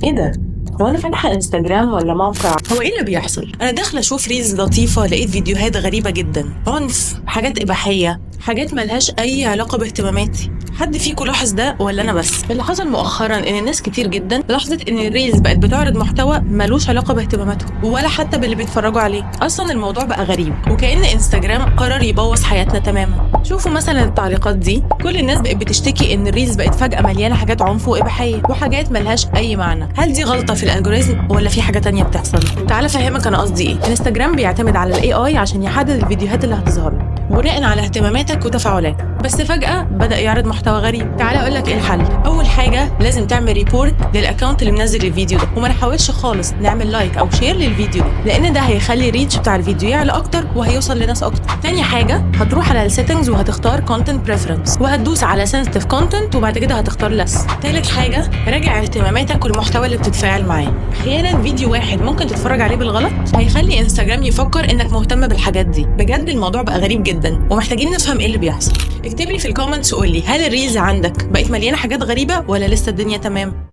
ايه ده؟ هو انا فاتحه انستجرام ولا موقع؟ هو ايه اللي بيحصل؟ انا داخله اشوف ريلز لطيفه، لقيت فيديوهات غريبه جدا، عنف، حاجات اباحيه، حاجات ملهاش اي علاقه باهتماماتي. حد فيكم لاحظ ده ولا انا بس؟ اللي حصل مؤخرا ان الناس كتير جدا لاحظت ان الريلز بقت بتعرض محتوى ملوش علاقه باهتماماتهم ولا حتى باللي بيتفرجوا عليه. اصلا الموضوع بقى غريب، وكأن انستجرام قرر يبوظ حياتنا تماما. شوفوا مثلا التعليقات دي، كل الناس بقت بتشتكي ان الريلز بقت فجأة مليانة حاجات عنف وإباحية وحاجات ملهاش أي معنى. هل دي غلطة في الالجوريزم ولا في حاجة تانية بتحصل؟ تعال افهمك انا قصدي ايه. انستجرام بيعتمد على الاي اي عشان يحدد الفيديوهات اللي هتظهر لك بناء على اهتماماتك وتفاعلاتك، بس فجأة بدأ يعرض محتوى غريب. تعال اقول لك ايه الحل. اول حاجة لازم تعمل ريبورت للاكونت اللي منزل الفيديو ده، وما نحاولش خالص نعمل لايك او شير للفيديو ده، لان ده هيخلي الريتش بتاع الفيديو يعلى اكتر وهيوصل لناس اكتر. تاني حاجة هتروح على السيتنجز وهتختار كونتنت بريفرنس وهتدوس على سنسيتيف كونتنت وبعد كده هتختار لس. تالت حاجة راجع اهتماماتك والمحتوى اللي بتتفاعل معاه. احيانا فيديو واحد ممكن تتفرج عليه بالغلط هيخلي انستجرام يفكر انك مهتم بالحاجات دي. بجد الموضوع بقى غريب جدا ومحتاجين نفهم ايه اللي بيحصل. اكتب لي في الكومنتس وقول لي، هل الريلز عندك بقت مليانه حاجات غريبه ولا لسه الدنيا تمام؟